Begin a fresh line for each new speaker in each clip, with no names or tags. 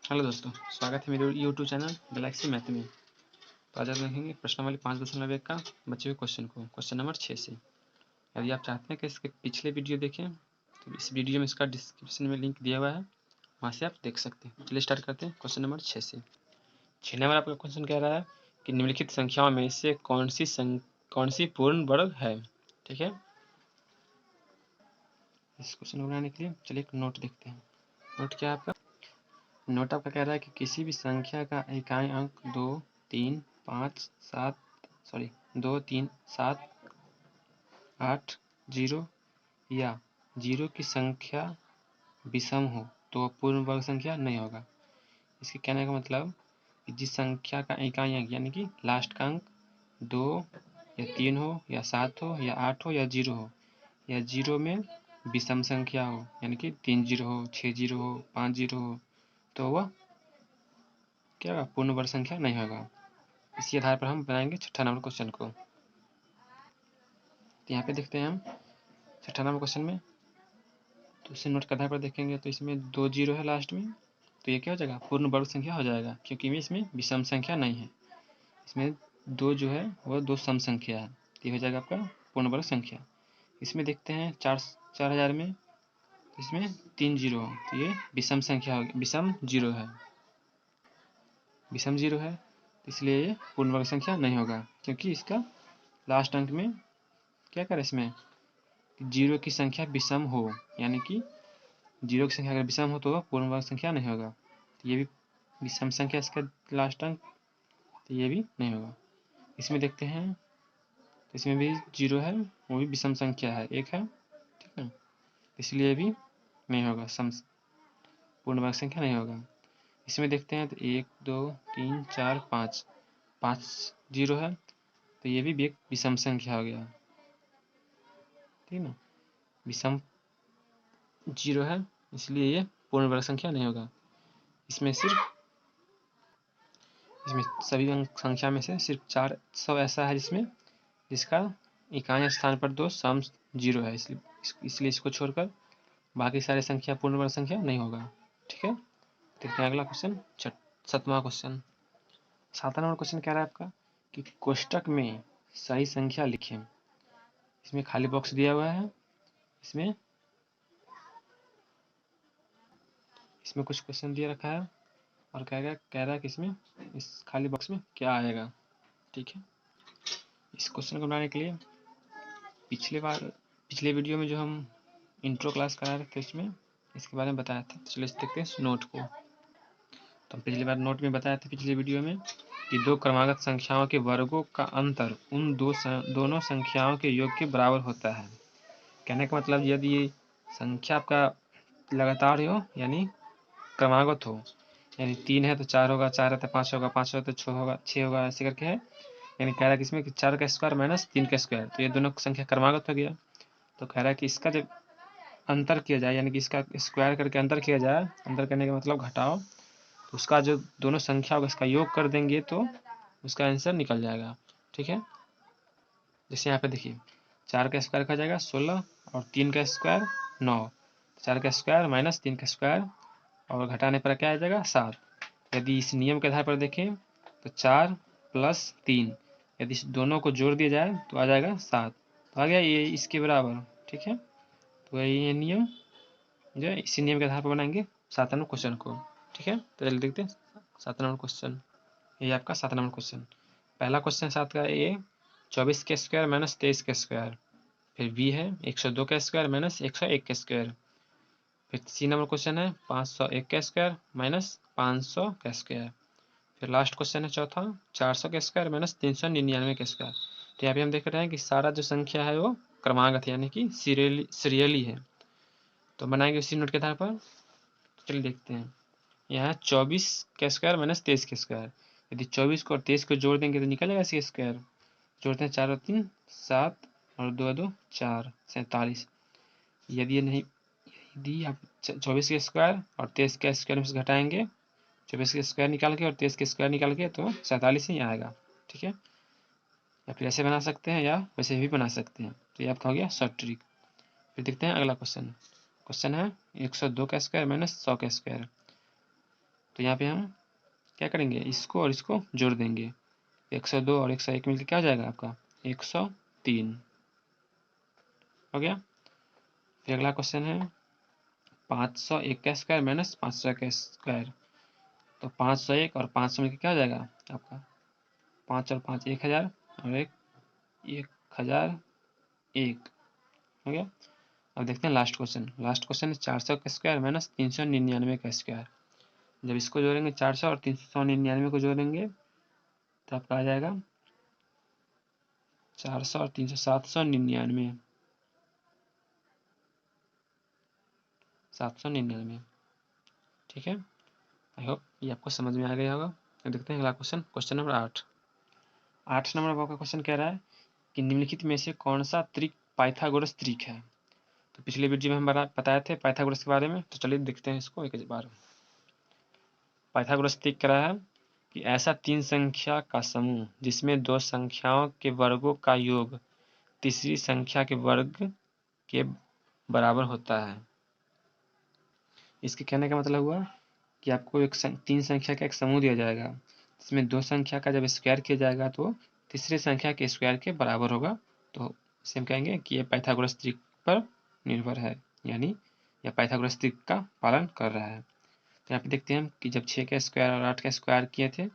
Hello दोस्तों, स्वागत है मेरे यूट्यूब चैनल गैलेक्सी मैथ में। तो आज हम देखेंगे प्रश्नावली 5.1 का बचे हुए क्वेश्चन को, क्वेश्चन नंबर 6 से। यदि आप चाहते हैं कि इसके पिछले वीडियो देखें तो इस वीडियो में इसका डिस्क्रिप्शन में लिंक दिया हुआ है, वहाँ से आप देख सकते हैं। चलिए स्टार्ट करते हैं क्वेश्चन नंबर 6 से। 6 नंबर आपका क्वेश्चन कह रहा है कि निम्नलिखित संख्याओं में से कौन सी पूर्ण वर्ग है। ठीक है, इस क्वेश्चन को बनाने के लिए चलिए एक नोट देखते हैं। नोट क्या है आपका? नोट आपका कह रहा है कि किसी भी संख्या का इकाई अंक 2, 3, 7, 8, 0 या 0 की संख्या विषम हो तो वह पूर्ण वर्ग संख्या नहीं होगा। इसके कहने का मतलब कि जिस संख्या का इकाई अंक यानी कि लास्ट का अंक 2 या 3 हो या 7 हो या 8 हो या 0 हो या 0 में विषम संख्या हो यानी कि 3 0 हो, 6 0 हो, 5 0 हो तो वह क्या होगा? पूर्ण वर्ग संख्या नहीं होगा। इसी आधार पर हम बनाएंगे छठा नंबर क्वेश्चन को। तो यहाँ पे देखते हैं हम छठा नंबर क्वेश्चन में, तो इसे नोट के आधार पर देखेंगे तो इसमें 2 0 है लास्ट में, तो ये क्या हो जाएगा? पूर्ण वर्ग संख्या हो जाएगा, क्योंकि इसमें विषम संख्या नहीं है। इसमें 2 जो है वो 2 सम संख्या है, तो ये हो जाएगा आपका पूर्ण वर्ग संख्या। इसमें देखते हैं 4000 में, इसमें 3 0 हो तो ये विषम संख्या होगी, विषम 0 है, विषम 0 है, इसलिए ये पूर्ण वर्ग संख्या नहीं होगा, क्योंकि इसका लास्ट अंक में क्या करें इसमें 0 की संख्या विषम हो, यानी कि 0 की संख्या अगर विषम हो तो वह पूर्ण वर्ग संख्या नहीं होगा। तो ये भी विषम संख्या इसका लास्ट अंक, तो ये भी नहीं होगा। इसमें देखते हैं तो इसमें भी 0 है, वो भी विषम संख्या है, 1 है, ठीक है, इसलिए भी नहीं होगा, पूर्ण वर्ग संख्या नहीं होगा। इसमें देखते हैं तो 1 2 3 4 5 0 है, तो ये भी एक विषम संख्या हो गया, ठीक है ना, विषम 0 है, इसलिए ये पूर्ण वर्ग संख्या नहीं होगा। इसमें सभी अंक संख्या में से सिर्फ 400 ऐसा है जिसका इकाई स्थान पर 2 सम 0 है, इसलिए इसको छोड़कर बाकी सारे संख्या पूर्ण वर्ग संख्या नहीं होगा। ठीक है, देखते हैं अगला क्वेश्चन, सातवां क्वेश्चन। 7वां नंबर क्वेश्चन कह रहा है आपका कि कोष्टक में सही संख्या लिखें। इसमें खाली बॉक्स दिया हुआ है, इसमें कुछ क्वेश्चन दिया रखा है और कह रहा है कि इसमें इस खाली बॉक्स में क्या आएगा। ठीक है, इस क्वेश्चन को बनाने के लिए पिछले वीडियो में जो हम इंट्रो क्लास करा रहे थे उसमें इसके बारे में बताया था। तो चलिए देखते हैं नोट को। तो पिछली बार नोट में बताया था पिछले वीडियो में कि दो क्रमागत संख्याओं के वर्गों का अंतर उन दोनों संख्याओं के योग के बराबर होता है। कहने का मतलब यदि ये संख्या आपका लगातार हो यानी क्रमागत हो, यानी 3 है तो 4 होगा, 4 है तो 5 होगा, 5 है तो 6 होगा, ऐसे करके है। यानी कह रहा है कि इसमें 4 का स्क्वायर माइनस 3 का स्क्वायर, तो ये दोनों संख्या क्रमागत हो गया। तो कह रहा है कि इसका जब अंतर किया जाए यानी कि इसका स्क्वायर करके अंतर किया जाए, अंतर करने का मतलब घटाओ, तो उसका जो दोनों संख्या होगा इसका योग कर देंगे तो उसका आंसर निकल जाएगा। ठीक है, जैसे यहाँ पे देखिए 4 का स्क्वायर का जाएगा 16 और 3 का स्क्वायर 9, 4 का स्क्वायर माइनस 3 का स्क्वायर और घटाने पर क्या आ जाएगा 7। यदि इस नियम के आधार पर देखें तो 4 प्लस 3, यदि इस दोनों को जोड़ दिया जाए तो आ जाएगा 7, तो आ गया ये इसके बराबर। ठीक है, तो ये नियम जो है इसी नियम के आधार पर बनाएंगे 7 नंबर क्वेश्चन को। ठीक है, तो चलिए देखते हैं 7 नंबर क्वेश्चन। ये आपका 7 नंबर क्वेश्चन। पहला क्वेश्चन 7 का ए 24 के स्क्वायर माइनस 23 के स्क्वायर, फिर बी है 102 का स्क्वायर माइनस 101 का स्क्वायर, फिर सी नंबर क्वेश्चन है 501 का स्क्वायर माइनस 500 का स्क्वायर, फिर लास्ट क्वेश्चन है चौथा 400 का स्क्वायर माइनस 399 का स्क्वायर। तो यहाँ पे हम देख रहे हैं कि सारा जो संख्या है वो क्रमागत है यानी कि सीरियली है। तो बनाएंगे उसी नोट के आधार पर। चलिए देखते हैं, यहाँ 24 का स्क्वायर माइनस 23 का स्क्वायर, यदि 24 को और 23 को जोड़ देंगे तो निकल जाएगा इसका स्क्वायर। जोड़ते हैं 4 और 3 7 और 2 2 4 47। यदि आप 24 के स्क्वायर और 23 के स्क्वायर में से घटाएंगे, 24 के स्क्वायर निकाल के और 23 के स्क्वायर निकाल के, तो 47 ही आएगा। ठीक है, या फिर ऐसे बना सकते हैं या वैसे भी बना सकते हैं। तो ये आपका हो गया शॉर्ट ट्रिक। फिर देखते हैं अगला क्वेश्चन। क्वेश्चन है 102 का स्क्वायर माइनस 100 का स्क्वायर। तो यहाँ पे हम क्या करेंगे, इसको और इसको जोड़ देंगे। 102 और 101 मिलकर क्या हो जाएगा आपका 103 हो गया। फिर अगला क्वेश्चन है 501 का स्क्वायर माइनस 500 का स्क्वायर। तो 501 और 500 मिलकर क्या हो जाएगा आपका 5 और 5 1000 और 1001 हो गया। अब देखते हैं लास्ट क्वेश्चन। लास्ट क्वेश्चन है 400 का स्क्वायर माइनस 399 का स्क्वायर। जब इसको जोड़ेंगे 400 और 399 को जोड़ेंगे तो आपका आ जाएगा 400 और 300 799 799। ठीक है, आई होप ये आपको समझ में आ गया होगा। अब देखते हैं अगला क्वेश्चन, क्वेश्चन नंबर 8 नंबर आपका क्वेश्चन कह रहा है कि निम्नलिखित में से कौन सा त्रिक पाइथागोरस त्रिक है। तो पिछले वीडियो में हम बताए थे पाइथागोरस के बारे में, तो चलिए देखते हैं इसको एक बार। पाइथागोरस त्रिक कह रहा है कि ऐसा 3 संख्या का समूह जिसमें 2 संख्याओं के वर्गों का योग तीसरी संख्या के वर्ग के बराबर होता है। इसके कहने का मतलब हुआ कि आपको 3 संख्या का एक समूह दिया जाएगा जिसमें 2 संख्या का जब स्क्वायर किया जाएगा तो तीसरी संख्या के स्क्वायर के बराबर होगा। तो इसे हम कहेंगे कि ये पाइथागोरस त्रिक पर निर्भर है, यानी यह पाइथागोरस त्रिक का पालन कर रहा है। तो यहाँ पे देखते हैं हम कि जब 6 का स्क्वायर और 8 का स्क्वायर किए थे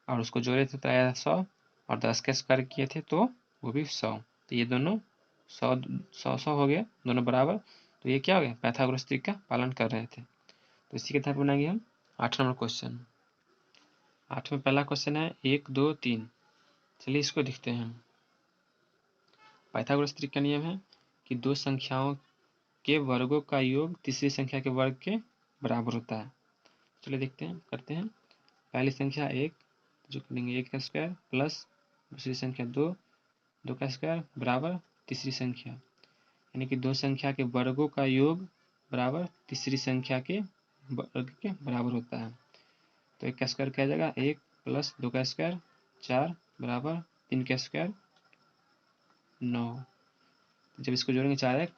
और उसको जोड़े थे तो आया 100 और 10 का स्क्वायर किए थे तो वो भी 100। तो ये दोनों 100 हो गए, दोनों बराबर। तो ये क्या हो गया, पाइथागोरस त्रिक का पालन कर रहे थे। तो इसी के तहत बनाएंगे हम 8 नंबर क्वेश्चन। 8 में पहला क्वेश्चन है 1 2 3। चलिए इसको देखते हैं। पाइथागोरस त्रिक का नियम है कि 2 संख्याओं के वर्गों का योग तीसरी संख्या के वर्ग के बराबर होता है। चलिए देखते हैं, करते हैं। पहली संख्या 1, जो करेंगे 1 का स्क्वायर प्लस दूसरी संख्या 2 का स्क्वायर बराबर तीसरी संख्या, यानी कि 2 संख्या के वर्गों का योग बराबर तीसरी संख्या के वर्ग के बराबर होता है। तो 1 का स्क्वायर क्या जाएगा 1 प्लस 2 का स्क्वायर 4 बराबर 3 का स्क्वायर 9। जब इसको जोड़ेंगे 4 1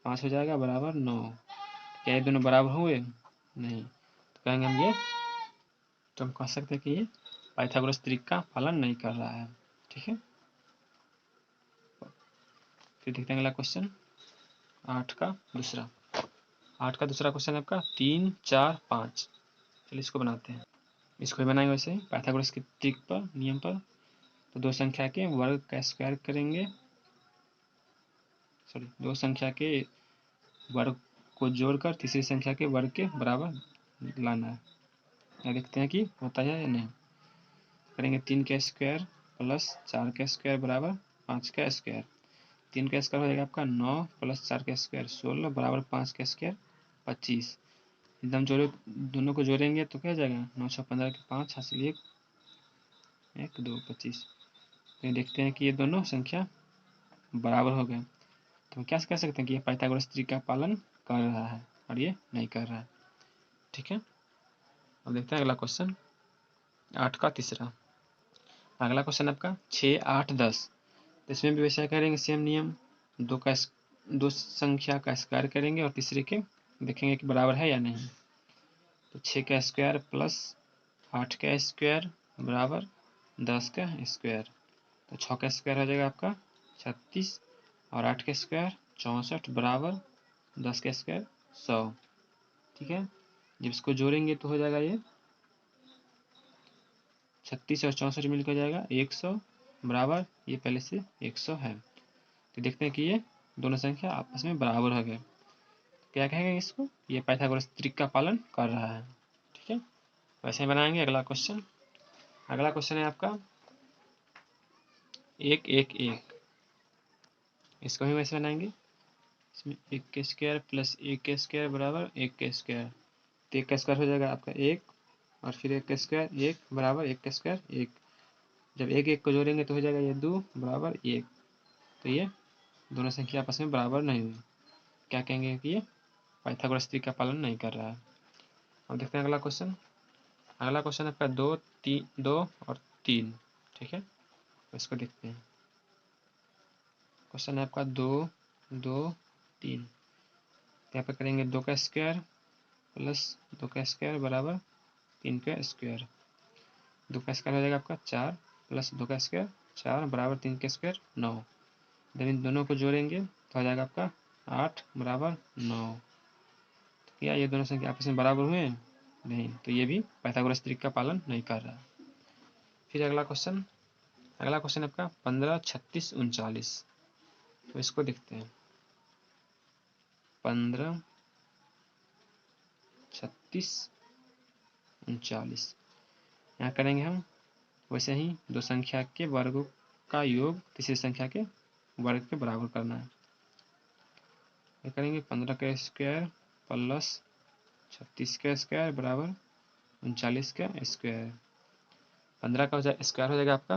5 हो जाएगा बराबर 9। क्या ये दोनों बराबर हुए? नहीं। तो कहेंगे हम ये, तो हम कह सकते हैं कि ये पाइथागोरस त्रिक का पालन नहीं कर रहा है। ठीक है, फिर देखते हैं अगला क्वेश्चन 8 का दूसरा। 8 का दूसरा क्वेश्चन है आपका 3 4 5। चलिए इसको बनाते हैं। इसको भी बनाएंगे वैसे पाइथागोरस की त्रिक पर, नियम पर। तो 2 संख्या के वर्ग का स्क्वायर करेंगे, सॉरी 2 संख्या के वर्ग को जोड़कर तीसरी संख्या के वर्ग के बराबर लाना है। या देखते हैं कि होता है या नहीं। करेंगे 3 का स्क्वायर प्लस 4 का स्क्वायर बराबर 5 का स्क्वायर। 3 का स्क्वायर हो जाएगा आपका 9 प्लस 4 का स्क्वायर 16 बराबर 5 का स्क्वायर 25। एकदम जोड़े, दोनों को जोड़ेंगे तो क्या हो जाएगा 9 6 15 के 5 हासिल 1 1 2 25। तो देखते हैं कि ये दोनों संख्या बराबर हो गए। तो हम क्या कह सकते हैं कि ये पाइथागोरस त्रिक का पालन कर रहा है और ये नहीं कर रहा है। ठीक है, अब देखते हैं अगला क्वेश्चन 8 का तीसरा। अगला क्वेश्चन आपका 6 8 10। तो इसमें भी वैसा करेंगे, सेम नियम। 2 संख्या का स्क्वायर करेंगे और तीसरे के देखेंगे कि बराबर है या नहीं। तो 6 का स्क्वायर प्लस 8 का स्क्वायर बराबर 10 का स्क्वायर। तो 6 का स्क्वायर हो जाएगा आपका 36 और 8 का स्क्वायर 64 बराबर 10 का स्क्वायर 100। ठीक है, जब इसको जोड़ेंगे तो हो जाएगा ये 36 और 64 मिलकर जाएगा 100 बराबर ये पहले से 100 है। तो देखते हैं कि ये दोनों संख्या आपस में बराबर हो गए। क्या कहेंगे इसको, ये पाइथागोरस त्रिक का पालन कर रहा है। ठीक है, वैसे ही बनाएंगे अगला क्वेश्चन। अगला क्वेश्चन है आपका 1 1 1। इसको भी वैसे बनाएंगे। इसमें 1 के स्क्वायर प्लस 1 के स्क्वायर बराबर 1 के स्क्वायर। तो 1 का स्क्वायर हो जाएगा आपका 1 और फिर 1 का स्क्वायर 1 बराबर 1 का स्क्वायर 1। जब 1 1 को जोड़ेंगे तो हो जाएगा ये 2 बराबर 1। तो ये दोनों संख्या आपस में बराबर नहीं हुई। क्या कहेंगे कि ये पाइथागोरस त्रिक का पालन नहीं कर रहा है। अब देखते हैं अगला क्वेश्चन। अगला क्वेश्चन आपका 2 और 3। ठीक है, तो इसको देखते हैं। क्वेश्चन है आपका 2 2 3। यहाँ पे करेंगे 2 का स्क्वायर प्लस 2 का स्क्वायर बराबर 3 का स्क्वायर, 2 का स्क्वायर हो जाएगा आपका 4 प्लस 2 का स्क्वायर 4 बराबर 3 का स्क्वायर 9। जब इन दोनों को जोड़ेंगे तो हो जाएगा आपका 8 बराबर 9। तो क्या ये दोनों संख्या आपस में बराबर हुए हैं? नहीं, तो ये भी पाइथागोरस त्रिक का पालन नहीं कर रहा। फिर अगला क्वेश्चन आपका 15, 36, 39। तो इसको देखते हैं। 15, 36, 39 यहाँ करेंगे हम वैसे ही दो संख्या के वर्गों का योग तीसरी संख्या के वर्ग के बराबर करना है। ये करेंगे 15 का स्क्वायर प्लस 36 का स्क्वायर बराबर 39 का स्क्वायर। 15 का स्क्वायर हो जाएगा आपका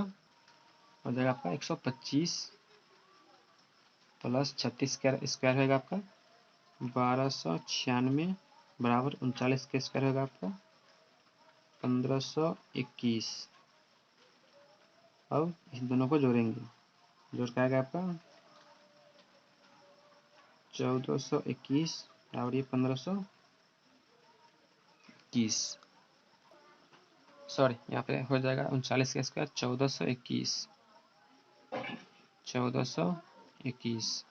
125 प्लस 36 का स्क्वायर होगा आपका 1296 बराबर 39 का स्क्वायर होगा आपका 1521। अब इस दोनों को जोड़ेंगे, जोड़ का आएगा आपका 1421 और ये 1521। सॉरी, यहाँ पे हो जाएगा 39 का स्क्वायर 1421।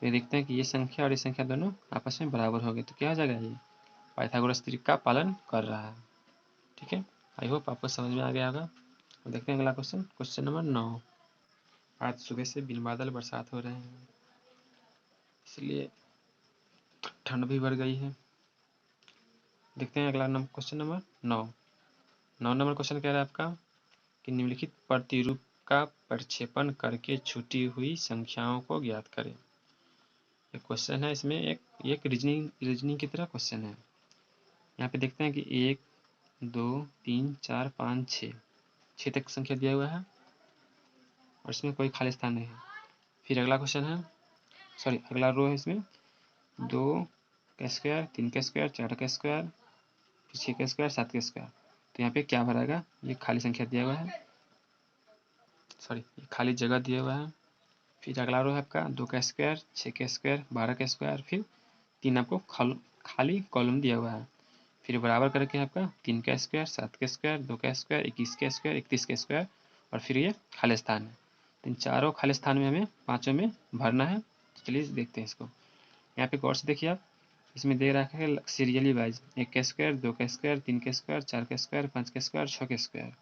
तो ये देखते हैं कि ये संख्या और ये संख्या दोनों आपस में बराबर हो गए, तो क्या हो जाएगा? ये पाइथागोरस त्रिक का पालन कर रहा है। ठीक है, आई होप आपको समझ में आ गया होगा। देखते हैं अगला क्वेश्चन नंबर 9। आज सुबह से बिन बादल बरसात हो रहे हैं, इसलिए ठंड भी बढ़ गई है। देखते हैं अगला क्वेश्चन नंबर 9 नंबर क्वेश्चन कह रहा है आपका कि निम्नलिखित प्रतिरूप का प्रक्षेपण करके छूटी हुई संख्याओं को ज्ञात करें। एक क्वेश्चन है, इसमें एक रीजनिंग की तरह क्वेश्चन है। यहाँ पे देखते हैं कि 1, 2, 3, 4, 5, 6 तक संख्या दिया हुआ है और इसमें कोई खाली स्थान नहीं है। फिर अगला क्वेश्चन है, अगला रो है, इसमें 2 का स्क्वायर, 3 का स्क्वायर, 4 का स्क्वायर, फिर 6 का स्क्वायर, 7 का स्क्वायर। तो यहाँ पे क्या भराएगा? ये खाली संख्या दिया हुआ है, ये खाली जगह दिया हुआ है। फिर अगला रो है आपका 2 का स्क्वायर, 6 का स्क्वायर, 12 का स्क्वायर, फिर 3 आपको खाली कॉलम दिया हुआ है। फिर बराबर करके आपका 3 का स्क्वायर, 7 का स्क्वायर, 2 का स्क्वायर, 21 का स्क्वायर, 31 का स्क्वायर और फिर ये खाली स्थान है। तो इन चारों खाली स्थान में हमें पांचों में भरना है। तो चलिए देखते हैं इसको। यहाँ पे गौर से देखिए आप, इसमें दे रखा है सीरियली वाइज 1 का स्क्वायर, 2 का स्क्वायर, 3 का स्क्वायर, 4 का स्क्वायर, 5 का स्क्वायर, 6 का स्क्वायर।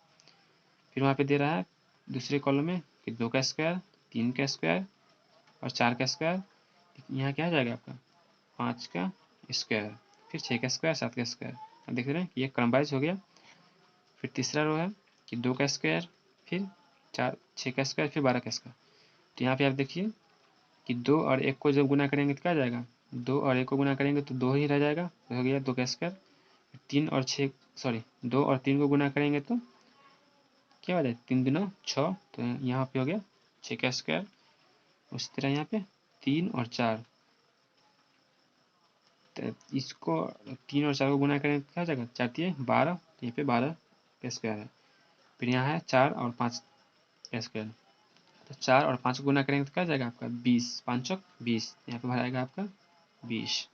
फिर वहाँ पे दे रहा है दूसरे कॉलम में कि 2 का स्क्वायर, 3 का स्क्वायर और 4 का स्क्वायर। यहाँ क्या आ जाएगा आपका 5 का स्क्वायर, फिर 6 का स्क्वायर, 7 का स्क्वायर। अब देख रहे हैं कि ये क्रम वाइज हो गया। फिर तीसरा रो है कि 2 का स्क्वायर, फिर 6 का स्क्वायर, फिर 12 का स्क्वायर। तो यहाँ पे आप देखिए कि 2 और 1 को जब गुना करेंगे तो क्या आ जाएगा? 2 और 1 को गुना करेंगे तो 2 ही रह जाएगा, तो हो गया 2 का स्क्वायर। 2 और 3 को गुना करेंगे तो क्या हो जाएगा? 3 दूना 6, तो यहाँ पे हो गया 6 का स्क्वायर। उसी तरह यहाँ पे 3 और 4, तो इसको 3 और 4 को गुना करें तो क्या हो जाएगा? 4 3 12, तो यहाँ पे 12 का स्क्वायर है। फिर यहाँ है 4 और 5 का स्क्वायर, तो 4 और 5 को गुना करेंगे तो क्या हो जाएगा आपका? 20, 5 चौक 20, यहाँ पे भराएगा आपका 20।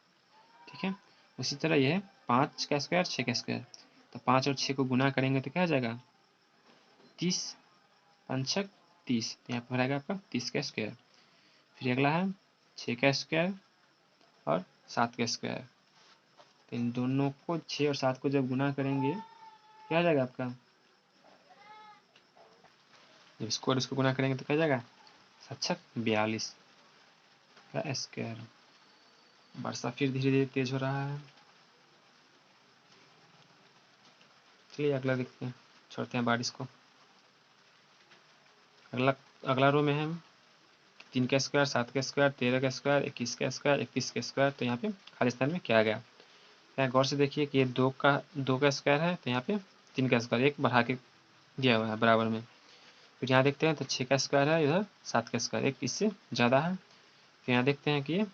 ठीक है, उसी तरह यह है 5 का स्क्वायर, 6 का स्क्वायर, तो 5 और 6 को गुना करेंगे तो क्या हो जाएगा? 30, 5 छक 30, यहाँ पर भराएगा आपका 30 का स्क्वायर। फिर अगला है 6 का स्क्वायर और 7 का स्क्वायर, तो इन दोनों को 6 और 7 को जब गुना करेंगे क्या आ जाएगा आपका? जब इसको और इसको गुना करेंगे तो क्या जाएगा? 7 छक 42 का स्क्वायर। वर्षा फिर धीरे धीरे तेज हो रहा है। चलिए अगला देखते हैं, छोड़ते हैं बारिश को। अगला रो में है 3 का स्क्वायर, 7 का स्क्वायर, 13 का स्क्वायर, 21 का स्क्वायर, 31 का स्क्वायर। तो यहाँ पे खाली स्थान में क्या आ गया? यहाँ गौर से देखिए कि ये 2 का स्क्वायर है, तो यहाँ पे 3 का स्क्वायर एक बढ़ा के दिया हुआ है बराबर में। फिर यहाँ देखते हैं तो 6 का स्क्वायर है, इधर 7 का स्क्वायर एक इससे ज़्यादा है। फिर यहाँ देखते हैं कि ये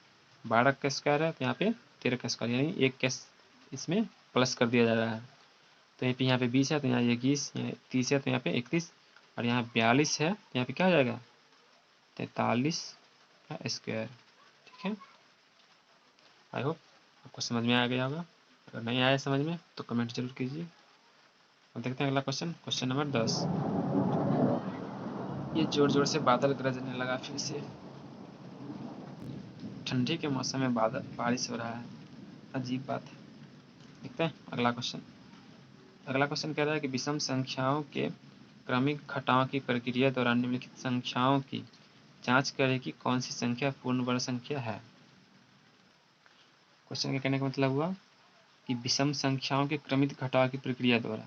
12 का स्क्वायर है, तो यहाँ पे 13 का स्क्वायर यानी एक का इसमें प्लस कर दिया जा रहा है। तो यहाँ पे 20 है, तो यहाँ 21, 30 है, तो यहाँ पे 31 और यहाँ 42 है, तो यहाँ पे क्या हो जाएगा? 43 का स्क्वायर। ठीक है, आई होप आपको समझ में आ गया होगा। अगर नहीं आया समझ में तो कमेंट जरूर कीजिए। अब देखते हैं अगला क्वेश्चन, क्वेश्चन नंबर 10। ये जोर जोर से बादल गरजने लगा फिर से। ठंडी के मौसम में बादल बारिश हो रहा है, अजीब बात है। देखते हैं अगला क्वेश्चन। अगला क्वेश्चन कह रहा है कि विषम संख्याओं के क्रमिक घटाव की प्रक्रिया दौरान निम्नलिखित संख्याओं की जांच करें कि कौन सी संख्या पूर्ण वर्ग संख्या है। क्वेश्चन के कहने का मतलब हुआ कि विषम संख्याओं के क्रमिक घटाव की प्रक्रिया द्वारा,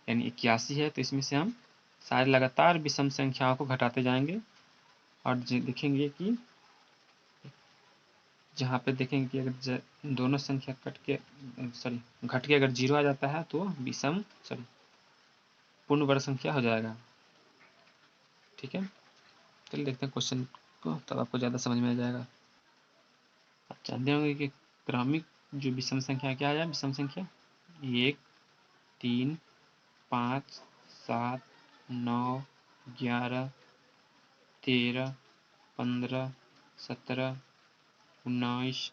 यानी 81 है तो इसमें से हम सारे लगातार विषम संख्याओं को घटाते जाएंगे और देखेंगे कि जहाँ पे देखेंगे कि अगर दोनों संख्या घट के अगर 0 आ जाता है तो विषम पूर्ण वर्ग संख्या हो जाएगा। ठीक है, चलिए देखते हैं क्वेश्चन को, तब आपको ज़्यादा समझ में आ जाएगा। आप जानते होंगे कि क्रमिक जो विषम संख्या क्या है, विषम संख्या 1, 3, 5, 7, 9, 11, 13, 15, 17, 19,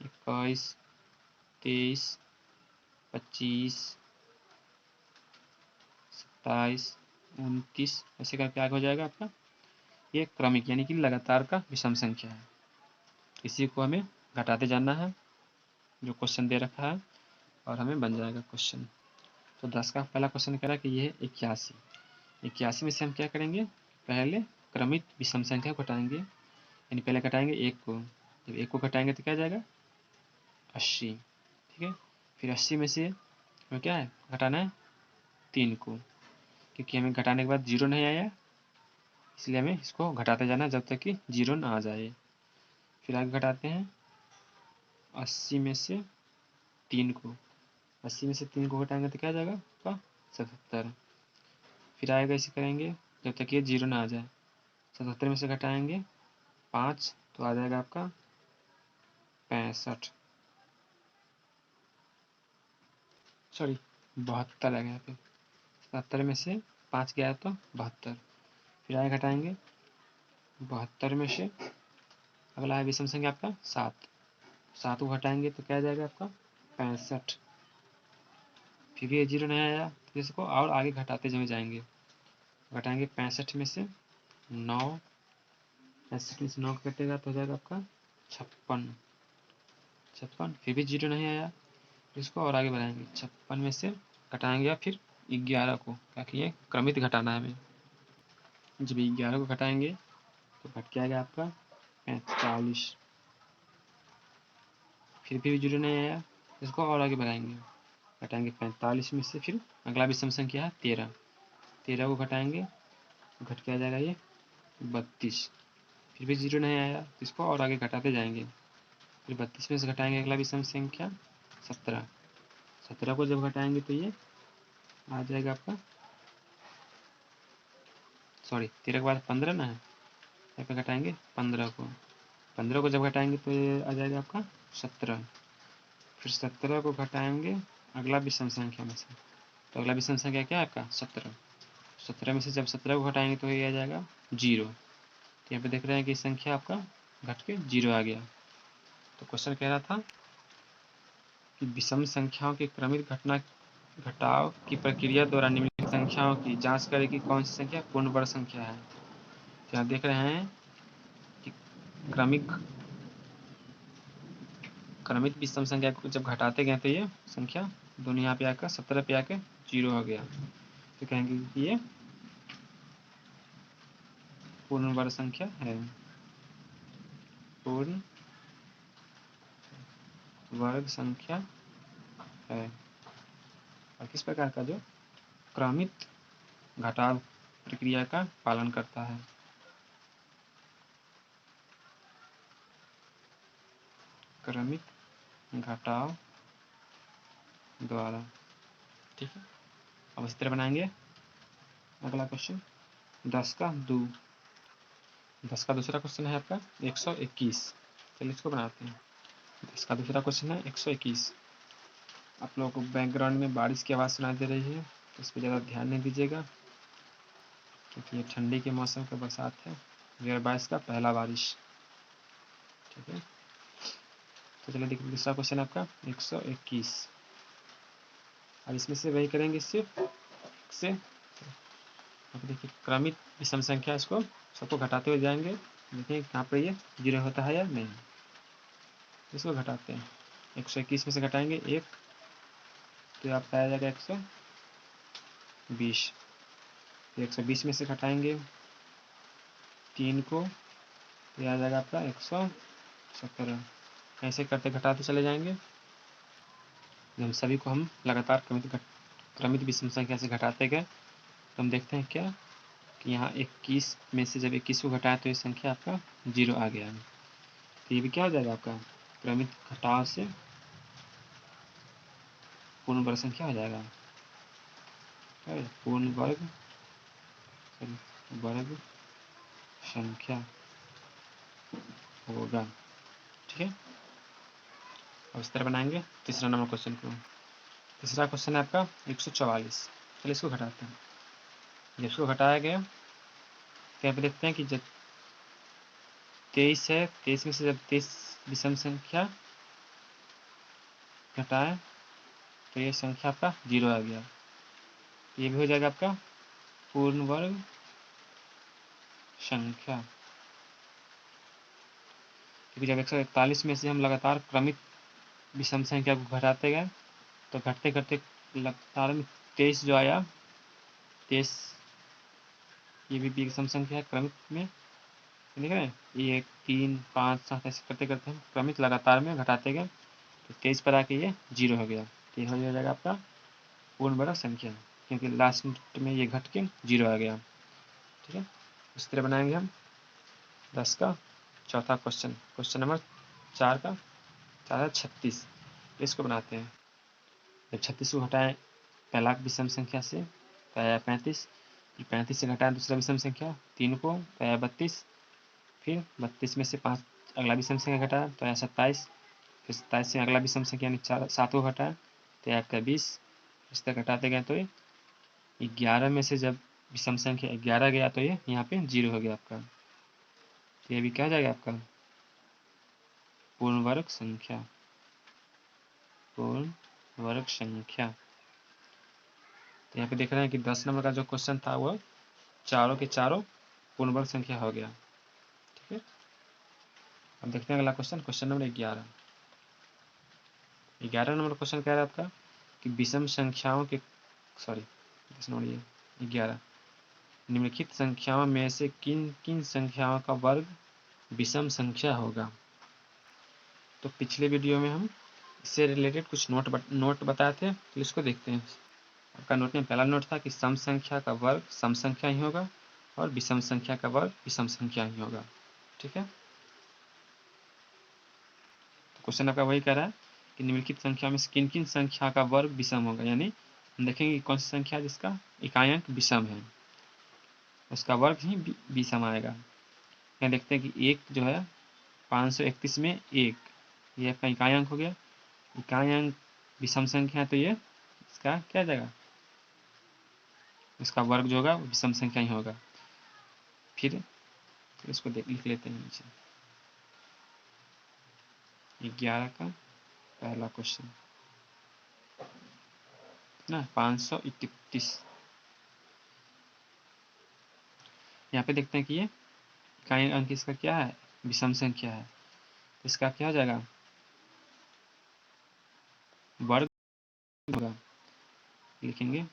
21, 23, 25, 27, 29 ऐसे करके आगे हो जाएगा आपका। ये क्रमिक यानी कि लगातार का विषम संख्या है। इसी को हमें घटाते जाना है जो क्वेश्चन दे रखा है और हमें बन जाएगा क्वेश्चन। तो 10 का पहला क्वेश्चन कह रहा है कि ये है 81। 81 में से हम क्या करेंगे, पहले क्रमिक विषम संख्या को घटाएंगे, यानी पहले घटाएंगे 1 को। जब 1 को घटाएंगे तो क्या जाएगा 80। ठीक है, फिर 80 में से हमें क्या है घटाना है 3 को, क्योंकि हमें घटाने के बाद 0 नहीं आया, इसलिए हमें इसको घटाते जाना जब तक कि 0 ना आ जाए। फिर आगे घटाते हैं 80 में से 3 को। 80 में से 3 को घटाएंगे तो क्या जाएगा आपका 77। फिर आएगा इसे करेंगे जब तक ये 0 ना आ जाए। 77 में से घटाएंगे 5 तो आ जाएगा आपका 65, 72 आ गया यहाँ पे। 77 में से 5 गया तो 72। फिर आगे घटाएंगे 72 में से अगला है विषम संख्या आपका 7। 7 को घटाएंगे तो क्या आ जाएगा आपका 65। फिर भी ये 0 नहीं आया तो इसको और आगे घटाते जमे जाएंगे। घटाएंगे 65 में से 9, 65 में से 9 कटेगा तो हो जाएगा आपका 56। 56 फिर भी 0 नहीं आया, इसको और आगे बढ़ाएंगे। 56 में से घटाएंगे फिर 11 को, ताकि ये क्रमित घटाना है हमें। जब 11 को घटाएंगे तो घट के आएगा आपका 45। फिर भी 0 नहीं आया, इसको और आगे बढ़ाएंगे। घटाएंगे 45 में से फिर अगला विषम संख्या है 13। 13 को घटाएंगे तो घट के आ जाएगा ये 32। फिर भी 0 नहीं आया तो इसको और आगे घटाते जाएंगे। फिर 32 में से घटाएंगे अगला विषम संख्या 17। 17 को जब घटाएंगे तो ये आ जाएगा आपका 13 के बाद 15 ना है, यहाँ पे घटाएंगे 15 को। 15 को जब घटाएंगे तो ये आ जाएगा आपका 17। फिर 17 को घटाएंगे अगला विषम संख्या में से, तो अगला विषम संख्या क्या है आपका 17। 17 में से जब 17 को घटाएंगे तो ये आ जाएगा 0। तो यहाँ पे देख रहे हैं कि संख्या आपका घट के 0 आ गया। तो क्वेश्चन कह रहा था कि विषम संख्याओं के क्रमिक घटाव की प्रक्रिया द्वारा निम्नलिखित संख्याओं की जांच करें कि कौन सी संख्या पूर्ण वर्ग संख्या है। तो यहाँ देख रहे हैं कि क्रमिक विषम संख्या को जब घटाते गए तो ये संख्या दोनों यहाँ पे आकर 17 पे आकर 0 हो गया। तो कहेंगे कि ये पूर्ण वर्ग संख्या है। पूर्ण वर्ग संख्या है। और किस प्रकार का, जो क्रमिक घटाव प्रक्रिया का पालन करता है। क्रमिक घटाव द्वारा। ठीक है, अब इस तरह बनाएंगे अगला क्वेश्चन 10 का 2। 10 का दूसरा क्वेश्चन है आपका 121। चलिए इसको बनाते हैं। 10 का दूसरा क्वेश्चन है 121। आप लोगों को बैकग्राउंड में बारिश की आवाज़ सुनाई दे रही है तो इस पर ज़्यादा ध्यान नहीं दीजिएगा, क्योंकि ये ठंडी के मौसम का बरसात है। 2022 का पहला बारिश। ठीक है, तो चलिए देखिए दूसरा क्वेश्चन आपका 121। अब इसमें से वही करेंगे सिर्फ से। अब देखिए क्रमित विषम संख्या, इसको सबको घटाते हुए जाएंगे, देखें यहाँ पर ये 0 होता है या नहीं। इसको घटाते हैं, 121 में से घटाएंगे 1, तो आपका आ जाएगा 120। 120 में से घटाएंगे 3 को, तो आ जाएगा आपका 117। ऐसे करते घटाते चले जाएंगे। हम सभी को हम लगातार क्रमित विषम संख्या से घटाते गए, तो हम देखते हैं क्या कि यहाँ 21 में से जब 21 को घटाया तो ये संख्या आपका 0 आ गया। तो ये भी क्या हो जाएगा आपका क्रमित घटाव से पूर्ण वर्ग संख्या हो जाएगा। पूर्ण वर्ग संख्या होगा। ठीक है, अब इस तरह बनाएंगे तीसरा नंबर क्वेश्चन को। तीसरा क्वेश्चन है आपका 144। चलिए इसको घटाते हैं। जब इसको घटाया गया तो यहाँ पे देखते हैं कि जब 23 है, 23 में से जब 23 विषम संख्या घटाए तो ये संख्या आपका 0 आ गया। ये भी हो जाएगा आपका पूर्ण वर्ग संख्या। क्योंकि जब 141 में से हम लगातार क्रमित विषम संख्या को घटाते गए तो घटते घटते लगातार में 23 जो आया, 23 ये भी विषम संख्या है क्रमित में, देख रहे हैं 1 3 5 7 ऐसे करते करते हम क्रमित लगातार में घटाते गए तो 23 पर आके ये 0 हो गया। तो ये हो जाएगा आपका पूर्ण वर्ग संख्या, क्योंकि लास्ट में ये घट के 0 आ गया। ठीक है, इस तरह बनाएंगे हम 10 का चौथा क्वेश्चन, क्वेश्चन नंबर 4 का 36। इसको बनाते हैं। जब 36 को घटाएं पहला विषम संख्या से तो आया 35, फिर 35 से घटाएं दूसरा विषम संख्या 3 को तो आया 32, फिर 32 में से 5 अगला विषम संख्या घटाया तो आया 27, फिर 27 से अगला विषम संख्या यानी 7 को घटाया तो आया आपका 20। इस तरह घटाते गए तो ये 11 में से जब विषम संख्या 11 गया तो ये यहाँ पे 0 हो गया आपका। तो ये भी क्या हो जाएगा आपका पूर्ण वर्ग संख्या। पूर्ण वर्ग संख्या। तो यहाँ पे देख रहे हैं कि 10 नंबर का जो क्वेश्चन था वो चारों के चारों पूर्ण वर्ग संख्या हो गया। ठीक है, अब देखते हैं अगला question, question number 11। 11 number question कह रहा है आपका कि विषम संख्याओं के 11 निम्नलिखित संख्याओं में से किन किन संख्याओं का वर्ग विषम संख्या होगा। तो पिछले वीडियो में हम इससे रिलेटेड कुछ नोट बताए थे, तो इसको देखते हैं। आपका नोट में पहला नोट था कि सम संख्या का वर्ग सम संख्या ही होगा और विषम संख्या का वर्ग विषम संख्या ही होगा। ठीक है, तो क्वेश्चन आपका वही कह रहा है कि निम्नलिखित संख्या में से किन किन संख्या का वर्ग विषम होगा, यानी हम देखेंगे कौन सी संख्या जिसका इकाई विषम है उसका वर्ग ही विषम आएगा। यहाँ देखते हैं कि एक जो है 531 में 1, ये आपका इकाई अंक हो गया। इकाई अंक विषम संख्या है तो ये इसका क्या जाएगा, इसका वर्ग जो होगा विषम संख्या ही होगा। फिर इसको लिख लेते हैं नीचे 11 का पहला क्वेश्चन ना 531। यहाँ पे देखते हैं कि ये इकाई अंक इसका क्या है विषम संख्या है, तो इसका क्या हो जाएगा वर्ग होगा। लिखेंगे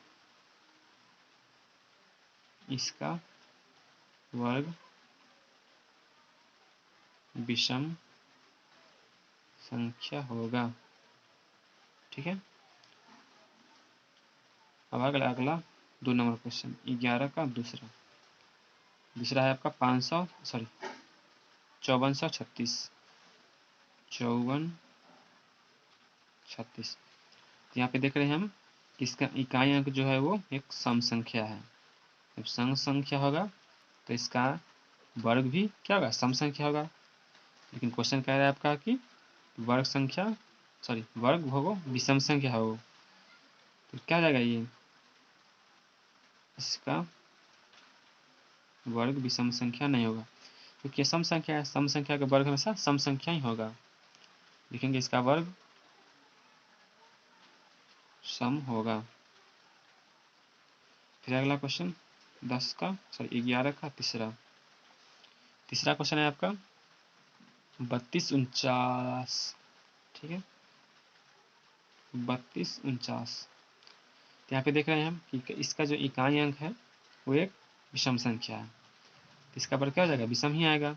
इसका वर्ग विषम संख्या होगा। ठीक है, अब अगला 2 नंबर क्वेश्चन 11 का दूसरा है आपका 5436। 5436 यहाँ पे देख रहे हैं हम इसका इकाई अंक जो है वो एक सम संख्या है। जब सम संख्या होगा तो इसका वर्ग भी क्या होगा सम संख्या होगा, लेकिन क्वेश्चन कह रहा है आपका कि वर्ग होगा विषम संख्या हो, तो क्या जाएगा ये इसका वर्ग विषम संख्या नहीं होगा, क्योंकि सम संख्या है, सम संख्या का वर्ग हमेशा सम संख्या ही होगा। लिखेंगे इसका वर्ग सम होगा। फिर अगला क्वेश्चन 11 का तीसरा क्वेश्चन है आपका 3249। ठीक है, 3249। तो यहाँ पे देख रहे हैं हम कि इसका जो इकाई अंक है वो एक विषम संख्या है, तो इसका वर्ग क्या हो जाएगा, विषम ही आएगा।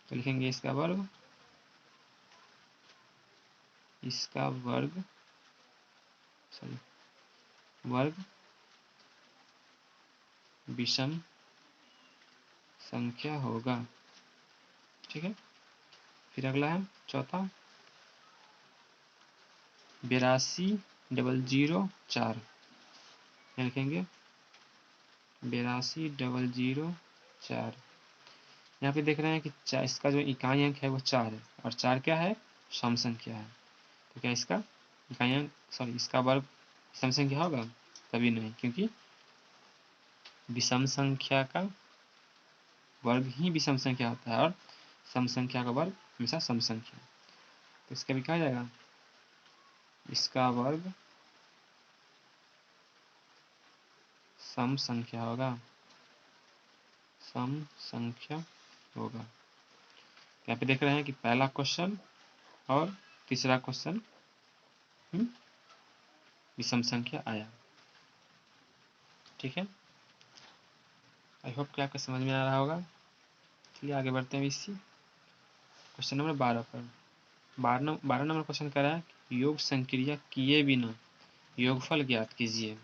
तो लिखेंगे इसका वर्ग वर्ग विषम संख्या होगा। ठीक है, फिर अगला है चौथा 82,004। लिखेंगे 82,004। यहाँ पे देख रहे हैं कि इसका जो इकाई अंक है वो 4 है, और 4 क्या है, सम संख्या है। तो क्या इसका इकाई अंक इसका वर्ग सम संख्या होगा, कभी नहीं, क्योंकि विषम संख्या का वर्ग ही विषम संख्या होता है और सम संख्या का वर्ग हमेशा सम संख्या। तो इसका भी कहा जाएगा इसका वर्ग सम संख्या होगा, सम संख्या होगा। यहाँ पे देख रहे हैं कि पहला क्वेश्चन और तीसरा क्वेश्चन विषम संख्या आया। ठीक है, आई होप कि आपको समझ में आ रहा होगा। चलिए आगे बढ़ते हैं इसी क्वेश्चन नंबर 12 पर। 12 नंबर क्वेश्चन कह रहा है योग संक्रिया किए बिना योगफल ज्ञात कीजिए।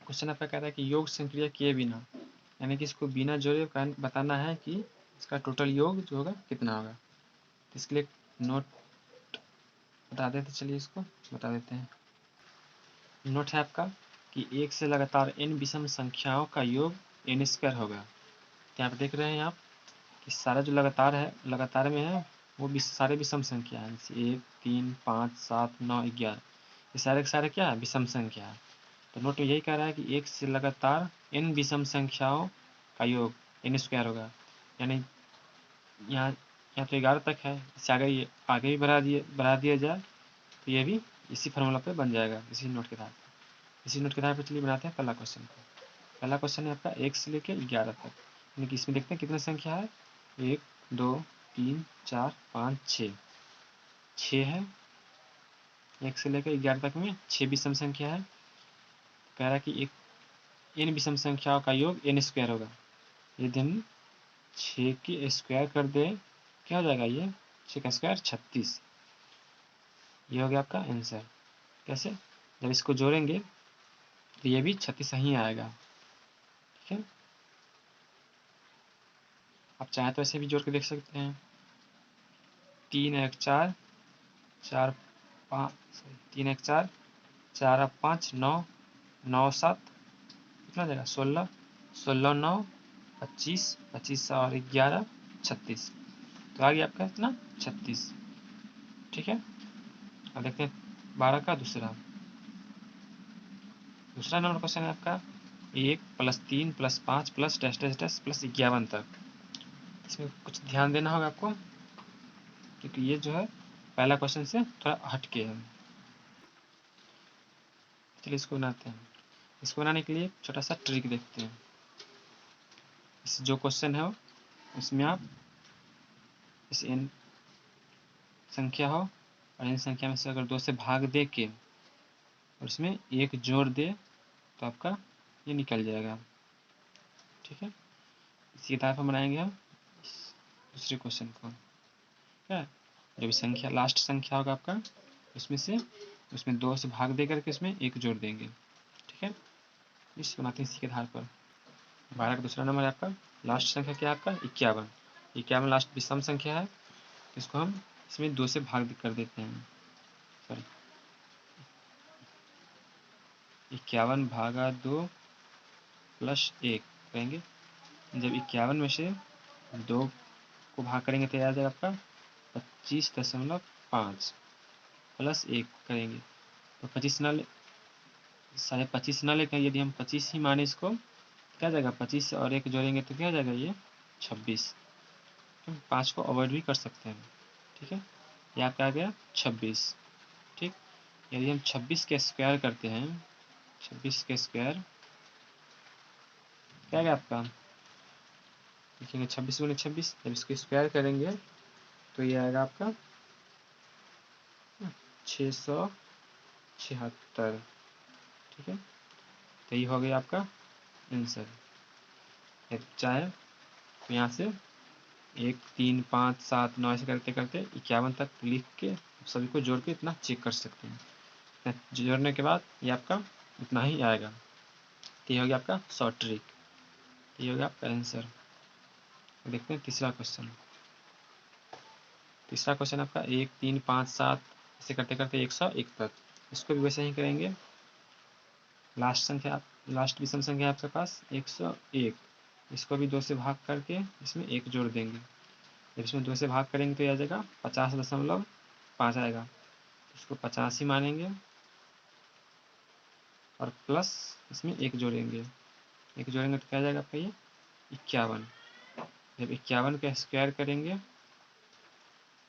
क्वेश्चन आपका कह रहा है कि योग संक्रिया किए बिना, यानी कि इसको बिना जोड़े बताना है कि इसका टोटल योग जो होगा कितना होगा। तो इसके लिए नोट बता देते, चलिए इसको बता देते हैं। नोट है आपका कि 1 से लगातार n विषम संख्याओं का योग n स्क्वायर होगा। तो यहाँ पे देख रहे हैं आप कि सारा जो लगातार में है वो सारे विषम संख्या है, जैसे 1, 3, 5, 7, 9, 11, ये सारे के सारे क्या है, विषम संख्या है। तो नोट में यही कह रहा है कि 1 से लगातार n विषम संख्याओं का योग n स्क्वायर होगा, यानी यहाँ तो 11 तक है, इससे आगे भी बढ़ा दिया जाए तो ये भी इसी फार्मूला पे बन जाएगा, इसी नोट के आधार पर। चलिए बनाते हैं पहला क्वेश्चन को। पहला क्वेश्चन है आपका 1 से लेकर 11 तक, यानी कि इसमें देखते हैं कितनी संख्या है, 1, 2, 3, 4, 5, 6, 6 है। 1 से लेकर 11 तक में 6 विषम संख्या है। कह रहा है कि एक n विषम संख्याओं का योग n स्क्वायर होगा। यदि हम 6 की स्क्वायर कर दे क्या हो जाएगा, ये 6 का स्क्वायर 36। ये हो गया आपका आंसर। कैसे, जब इसको जोड़ेंगे तो ये भी 36 ही आएगा। ठीक है, आप चाहें तो ऐसे भी जोड़ के देख सकते हैं। 3 1 4 4 5 3 1 4 4 5 9 9 7 कितना हो जाएगा, 16 16 9 25 25 और 11 36। तो आ गया आपका इतना 36। ठीक है, अब देखते हैं 12 का दूसरा। दूसरा नंबर क्वेश्चन है आपका 1 + 3 + 5 + डैश डैश डैश + 51 तक। इसमें कुछ ध्यान देना होगा आपको, क्योंकि ये जो है पहला क्वेश्चन से थोड़ा हटके है। चलिए इसको बनाते हैं। इसको बनाने के लिए छोटा सा ट्रिक देखते हैं। इस जो क्वेश्चन है उसमें आप इस n संख्या हो और n संख्या में से अगर 2 से भाग दे के और इसमें 1 जोड़ दे तो आपका ये निकल जाएगा। ठीक है, इसी आधार पर बनाएंगे हम दूसरे क्वेश्चन को। क्या जो भी संख्या लास्ट संख्या होगा आपका उसमें 2 से भाग दे करके इसमें 1 जोड़ देंगे। ठीक है, इस बनाते हैं इसी के आधार पर। 12 का दूसरा नंबर है आपका, लास्ट संख्या क्या है आपका 51। 51 लास्ट विषम संख्या है, इसको हम इसमें 2 से भाग कर देते हैं। सॉरी 51 भागा 2 + 1 करेंगे। जब 51 में से 2 को भाग करेंगे तो आ जाएगा आपका 25.5 + 1 करेंगे तो 25 ना ले, 25 ना लेकर यदि हम 25 ही माने इसको क्या जाएगा, 25 और 1 जोड़ेंगे तो क्या जाएगा ये 26। हम 5 को अवॉइड भी कर सकते हैं। ठीक है, ये आपका आ गया 26। ठीक, यदि हम 26 के स्क्वायर करते हैं, 26 के स्क्वायर क्या है आपका, लिखेंगे 26 × 26। जब इसको स्क्वायर करेंगे तो ये आएगा आपका 676। ठीक है, तो ये हो गया आपका आंसर। चाहे तो यहाँ से 1 3 5 7 9 ऐसे करते करते 51 तक लिख के सभी को जोड़ के इतना चेक कर सकते हैं। जोड़ने के बाद ये आपका इतना ही आएगा। तो ये हो गया आपका शॉर्ट ट्रिक, ये हो गया आपका आंसर। देखते हैं तीसरा क्वेश्चन। तीसरा क्वेश्चन आपका 1 3 5 7 ऐसे करते करते 101 तक। इसको भी वैसे ही करेंगे। लास्ट विषम संख्या है आपके पास 101। इसको भी 2 से भाग करके इसमें 1 जोड़ देंगे। जब इसमें 2 से भाग करेंगे तो ये आ जाएगा 50.5 आएगा। इसको 50 ही मानेंगे और प्लस इसमें 1 जोड़ेंगे। 1 जोड़ेंगे तो क्या आ जाएगा आपका ये 51। जब 51 का स्क्वायर करेंगे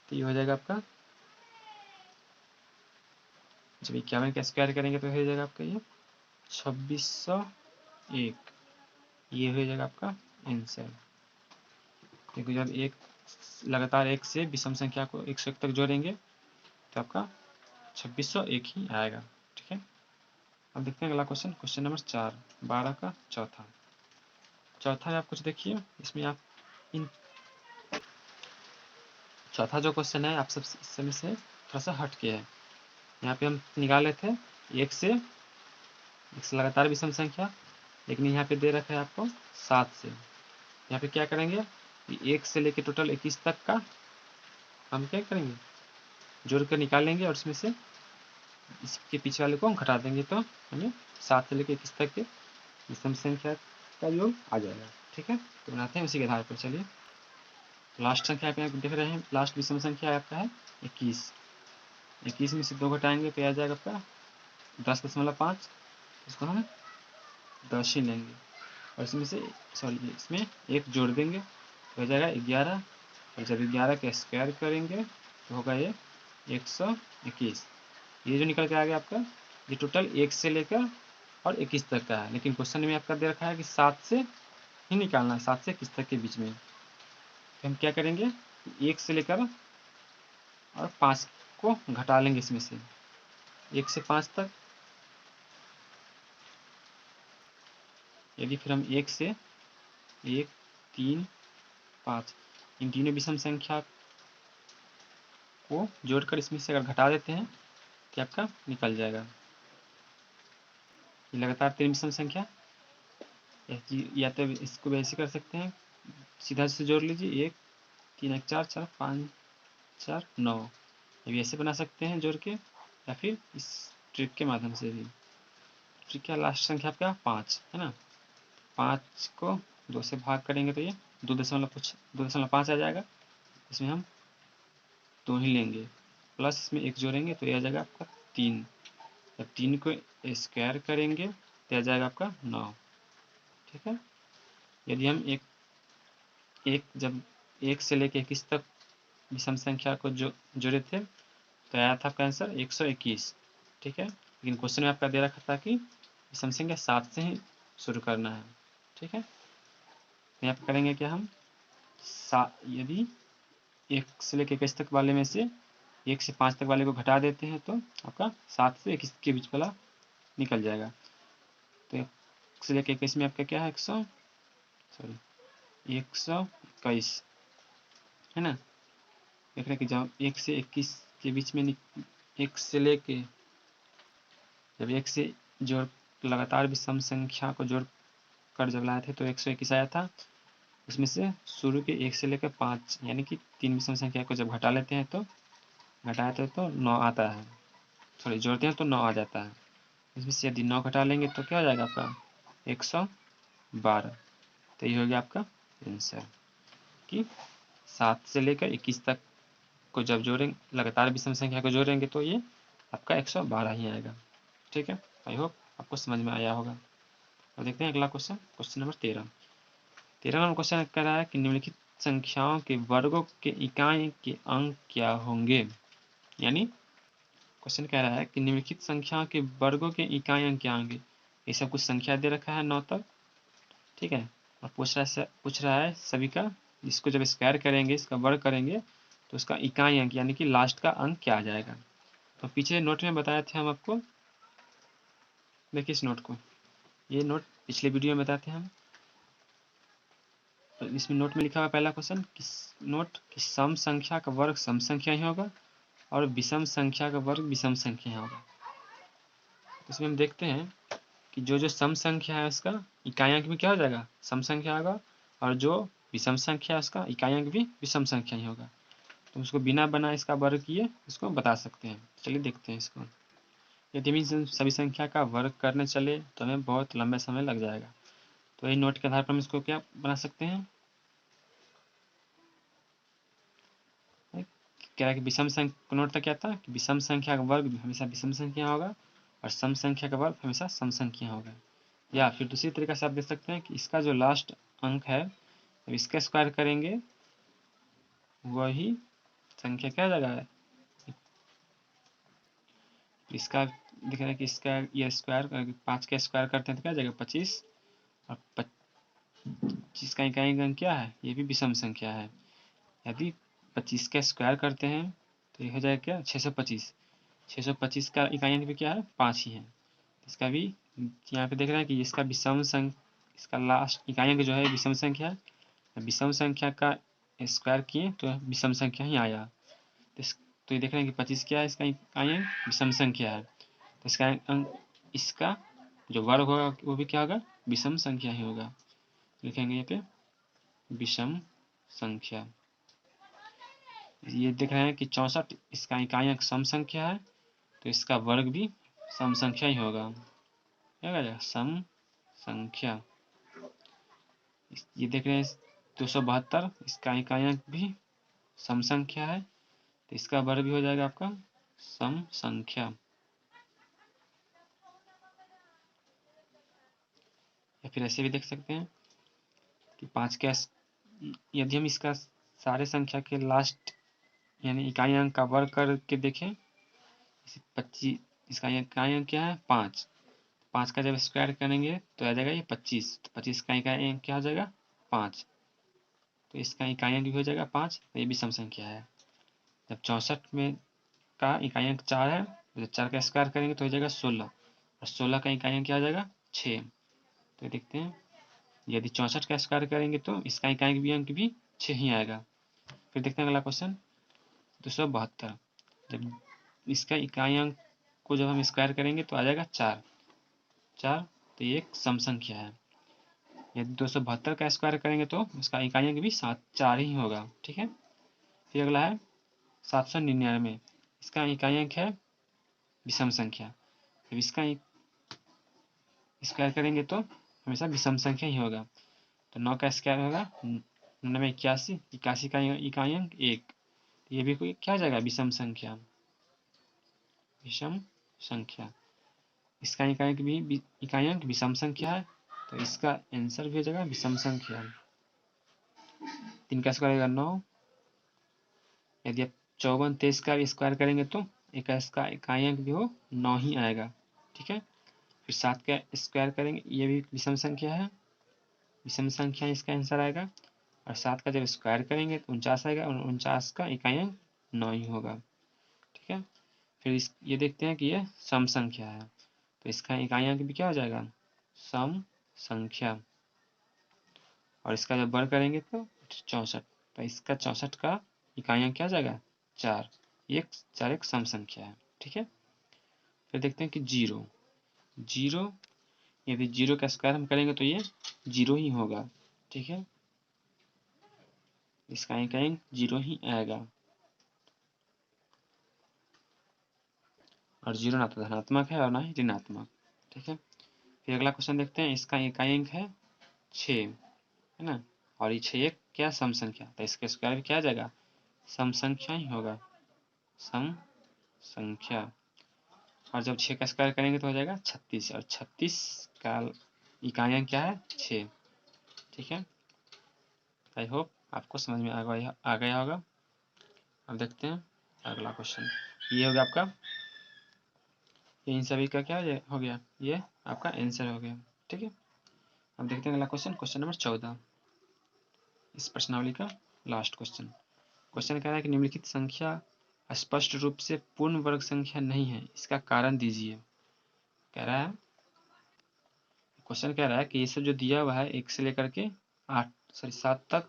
तो ये हो जाएगा आपका, जब 51 का स्क्वायर करेंगे तो हो जाएगा आपका ये 2601। ये हो जाएगा आपका आंसर। क्योंकि जब एक लगातार 1 से विषम संख्या को 101 तक जोड़ेंगे तो आपका 2601 ही आएगा। ठीक है, अब देखते हैं अगला क्वेश्चन, क्वेश्चन नंबर 4, 12 का चौथा में आप कुछ देखिए। इसमें आप इन चौथा जो क्वेश्चन है आप सब इस समय से थोड़ा सा हट के है। यहाँ पे हम निकाले थे 1 से लगातार विषम संख्या, लेकिन यहाँ पे दे रखा है आपको 7 से। यहाँ पे क्या करेंगे, 1 से लेके टोटल 21 तक का हम क्या करेंगे जोड़ कर निकालेंगे और इसमें से इसके पीछे वाले को हम घटा देंगे तो हमें 7 से लेकर 21 तक के विषम संख्या का योग आ जाएगा। ठीक है, तो बनाते हैं उसी के आधार पर। चलिए लास्ट संख्या पे आप देख रहे हैं, लास्ट विषम संख्या आपका है 21। 21 में से 2 घटाएंगे तो आ जाएगा आपका 10.5। इसको हम 10 ही लेंगे और इसमें से इसमें 1 जोड़ देंगे तो हो जाएगा 11। और जब 11 का स्क्वायर करेंगे तो होगा ये 121। ये जो निकल के आ गया आपका, ये टोटल 1 से लेकर और 21 तक का है। लेकिन क्वेश्चन में आपका दे रखा है कि 7 से ही निकालना है, 7 से 21 तक के बीच में। तो हम क्या करेंगे, 1 से लेकर और 5 को घटा लेंगे इसमें से 1 से 5 तक। यदि फिर हम 1 से 1 3 5 इन तीनों विषम संख्या को जोड़कर इसमें से अगर घटा देते हैं तो आपका निकल जाएगा लगातार 3 विषम संख्या। या तो इसको वैसे कर सकते हैं, सीधा से जोड़ लीजिए 1 3 1 4 4 5 4 9। ये ऐसे बना सकते हैं जोड़ के, या फिर इस ट्रिक के माध्यम से भी। ट्रिक क्या, लास्ट संख्या आपका 5 है ना, 5 को 2 से भाग करेंगे तो ये 2.5 आ जाएगा। इसमें हम 2 ही लेंगे, प्लस इसमें 1 जोड़ेंगे तो ये आ जाएगा आपका 3। जब 3 को स्क्वायर करेंगे तो आ जाएगा आपका 9। ठीक है, यदि हम जब 1 से लेके 21 तक विषम संख्या को जोड़े थे तो आया था आपका आंसर 121। ठीक है, लेकिन क्वेश्चन में आपका दे रखा था कि विषम संख्या 7 से ही शुरू करना है। ठीक है, यहाँ पर करेंगे क्या हम, यदि 1 से लेकर 21 तक वाले में से 1 से 5 तक वाले को घटा देते हैं तो आपका 7 से 21 के बीच वाला निकल जाएगा। तो 1 से लेकर 21 में आपका क्या है 121 है ना। देख रहे हैं कि जब 1 से 21 के बीच में 1 से लेके जब 1 से जोड़ लगातार विषम संख्या को जोड़ कर जब लाए थे तो 121 आया था। उसमें से शुरू के 1 से लेकर 5 यानी कि 3 विषम संख्या को जब घटा लेते हैं तो 9 आता है, सॉरी जोड़ते हैं तो 9 आ जाता है। इसमें से यदि 9 घटा लेंगे तो क्या हो जाएगा आपका 112। तो ये हो गया आपका आंसर कि 7 से लेकर 21 तक को जब जोड़ेंगे, लगातार विषम संख्या को जोड़ेंगे तो ये आपका 112 ही आएगा। ठीक है, आई होप आपको समझ में आया होगा। अब देखते हैं अगला question, question number 13 number question कह रहा है कि निम्नलिखित संख्याओं के वर्गों के इकाई के अंक क्या होंगे। यानी क्वेश्चन कह रहा है कि निम्नलिखित संख्याओं के वर्गों के इकाई अंक क्या होंगे। ये सब कुछ संख्या दे रखा है 9 तक। ठीक है, और पूछ रहा है सभी का, इसको जब स्क्वायर करेंगे, इसका वर्ग करेंगे तो उसका इकाई अंक यानी कि लास्ट का अंक क्या आ जाएगा। तो पीछे नोट में बताए थे हम आपको, देखिए इस नोट को, ये नोट पिछले वीडियो में बताते हैं हम। तो इसमें नोट में लिखा हुआ पहला क्वेश्चन कि सम संख्या का वर्ग सम संख्या ही होगा और विषम संख्या का वर्ग विषम संख्या ही होगा। तो इसमें हम देखते हैं कि जो सम संख्या है उसका इकाई अंक भी क्या हो जाएगा, सम संख्या होगा, और जो विषम संख्या है उसका इकाई अंक भी विषम संख्या ही होगा। तो उसको बिना बना इसका वर्ग किए इसको बता सकते हैं। चलिए देखते हैं इसको। यदि हम सभी संख्या का वर्ग करने चले तो हमें बहुत लंबा समय लग जाएगा। तो यही नोट के आधार पर हम इसको क्या बना सकते हैं, कह रहा है कि विषम संख्या नोट तक क्या था कि विषम संख्या का वर्ग हमेशा विषम संख्या होगा और सम संख्या का वर्ग हमेशा सम संख्या होगा। या फिर दूसरी तरीके से आप देख सकते हैं कि इसका जो लास्ट अंक है जब इसका स्क्वायर करेंगे वही संख्या क्या जगह है, इसका दिख रहा है कि इसका ये स्क्वायर 5 का स्क्वायर करते हैं तो क्या जाएगा 25, और 25 का इकाई अंक क्या है, ये भी विषम संख्या है। यदि 25 का स्क्वायर करते हैं तो ये हो जाएगा क्या 625। 625 का इकाई अंक भी क्या है 5 ही है। इसका भी यहाँ पे देख रहे हैं कि इसका इसका लास्ट इकाई अंक जो है विषम संख्या है। विषम संख्या का स्क्वायर किए तो विषम संख्या ही आया। तो ये देख रहे हैं कि 25 क्या है, इसका इकाई अंक विषम संख्या है। तो इसका अंक, इसका जो वर्ग होगा वो भी क्या होगा विषम संख्या ही होगा। लिखेंगे यहाँ पे विषम संख्या। ये देख रहे हैं कि 64 इसका इकाई अंक सम संख्या है तो इसका वर्ग भी सम संख्या ही होगा, क्या हो जाएगा सम संख्या। ये देख रहे हैं 272 इसका इकाई अंक भी सम संख्या है तो इसका वर्ग भी हो जाएगा आपका सम संख्या। या फिर ऐसे भी देख सकते हैं कि 5 का यदि हम इसका सारे संख्या के लास्ट यानी इकाई अंक का वर्ग करके देखें, 25 इसका इकाई अंक क्या है 5, 5 का जब स्क्वायर करेंगे तो आ जाएगा ये 25, तो 25 का इकाई अंक क्या हो जाएगा 5, तो इसका इकाई अंक भी हो जाएगा 5, तो ये भी सम संख्या है। जब 64 में का इकाई अंक 4 है तो 4 का स्क्वायर करेंगे तो हो जाएगा 16, और 16 का इकाई अंक क्या हो जाएगा 6। तो देखते हैं यदि 64 का स्क्वायर करेंगे तो इसका इकाई अंक भी 6 ही आएगा। फिर देखते हैं अगला क्वेश्चन 272। जब इसका इकाई अंक को जब हम स्क्वायर करेंगे तो आ जाएगा 4, तो ये एक सम संख्या है। यदि 272 का स्क्वायर करेंगे तो इसका इकाई अंक भी 4 ही होगा। ठीक है, फिर अगला है 799, इसका इकाई अंक है विषम संख्या। जब इसका स्क्वायर करेंगे तो हमेशा विषम संख्या ही होगा। तो 9 का स्क्वायर होगा 9 में 81, 81 का इकाई अंक 1, ये भी कोई क्या हो जाएगा विषम संख्या, विषम संख्या। इसका इकाइयांक विषम संख्या है, तो इसका आंसर भी हो जाएगा विषम संख्या। 3 का स्क्वायर आएगा 9। यदि आप 54 23 का स्क्वायर करेंगे तो इसका इकाइयांक भी हो 9 ही आएगा। ठीक है, फिर 7 का स्क्वायर करेंगे, ये भी विषम संख्या है, विषम संख्या इसका आंसर आएगा। और 7 का जब स्क्वायर करेंगे तो 49 आएगा, और 49 का इकाइयांक 9 ही होगा। ठीक है, फिर ये देखते हैं कि ये सम संख्या है, तो इसका इकाइयांक भी क्या हो जाएगा, सम संख्या। और इसका जब वर्ग करेंगे तो 64, तो इसका 64 का इकाइयांक क्या हो जाएगा, 4। ये 4 एक सम संख्या है। ठीक है, फिर देखते हैं कि 0 यदि 0 का स्क्वायर हम करेंगे तो ये 0 ही होगा। ठीक है, इसका इकाइयांक 0 ही आएगा। और 0 ना तो धनात्मक है और ना ही ऋणात्मक। ठीक है, फिर अगला क्वेश्चन देखते हैं। इसका इकाइयांक है 6, है ना, और ये 6 एक क्या सम संख्या, तो इसका स्क्वायर भी क्या आ जाएगा, सम संख्या ही होगा, सम संख्या। और जब 6 का स्क्वायर करेंगे तो हो जाएगा 36, और 36 का इकाइयांक क्या है, 6। ठीक है, आई होप आपको समझ में आ गया होगा। अब देखते हैं अगला क्वेश्चन। ये हो गया आपका, ये इन सभी का क्या हो गया, ये आपका आंसर हो गया। ठीक है, अब देखते हैं अगला क्वेश्चन, क्वेश्चन नंबर 14, इस प्रश्नावली का लास्ट क्वेश्चन। क्वेश्चन कह रहा है कि निम्नलिखित संख्या स्पष्ट रूप से पूर्ण वर्ग संख्या नहीं है, इसका कारण दीजिए। कह रहा है, क्वेश्चन कह रहा है कि ये सब जो दिया हुआ है 1 से लेकर के 7 तक,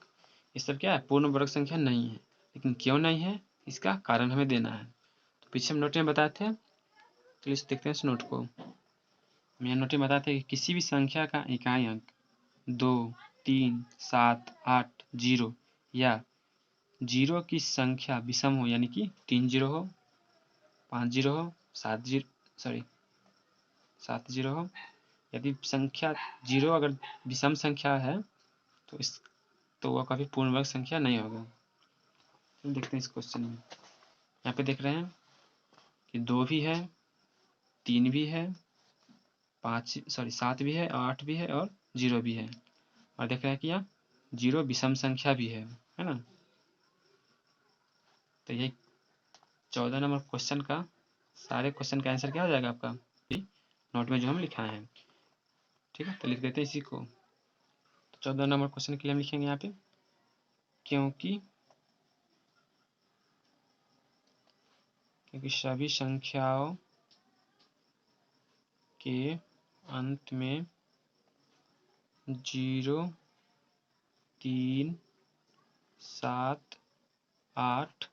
ये सब क्या है, पूर्ण वर्ग संख्या नहीं है। लेकिन क्यों नहीं है, इसका कारण हमें देना है। तो पीछे हम नोट में बताए थे, तो इस देखते हैं इस नोट को। हम यहाँ नोट में बताते हैं कि किसी भी संख्या का इकाइयांक 2, 3, 7, 8, 0 या 0 की संख्या विषम हो, यानी कि 3 0 हो, 5 0 हो, 7 0 हो। यदि संख्या 0 अगर विषम संख्या है तो वह कभी पूर्ण वर्ग संख्या नहीं होगा। तो देखते हैं इस क्वेश्चन में, यहाँ पे देख रहे हैं कि 2 भी है, 3 भी है, 7 भी है, 8 भी है और 0 भी है। और देख रहे हैं कि यहाँ 0 विषम संख्या भी है ना। तो यही 14 नंबर क्वेश्चन का, सारे क्वेश्चन का आंसर क्या हो जाएगा आपका, नोट में जो हम लिखाए हैं। ठीक है, तो लिख देते हैं इसी को। तो 14 नंबर क्वेश्चन के लिए हम लिखेंगे यहाँ पे, क्योंकि सभी संख्याओं के अंत में 0, 3, 7, 8,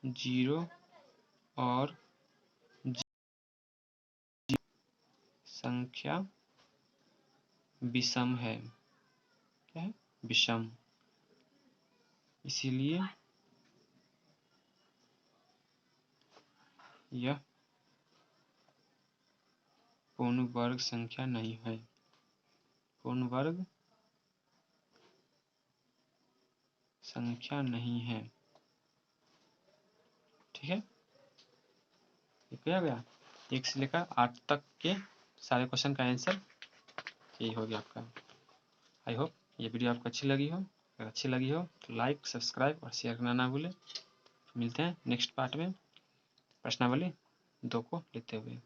0 और संख्या विषम है। क्या है, विषम। इसीलिए यह पूर्ण वर्ग संख्या नहीं है, पूर्ण वर्ग संख्या नहीं है। ठीक है, ये क्या हो गया, 1 से लेकर 8 तक के सारे क्वेश्चन का आंसर यही हो गया आपका। आई होप ये वीडियो आपको अच्छी लगी हो। अगर अच्छी लगी हो तो लाइक, सब्सक्राइब और शेयर करना ना भूलें। मिलते हैं नेक्स्ट पार्ट में प्रश्नावली 2 को लेते हुए।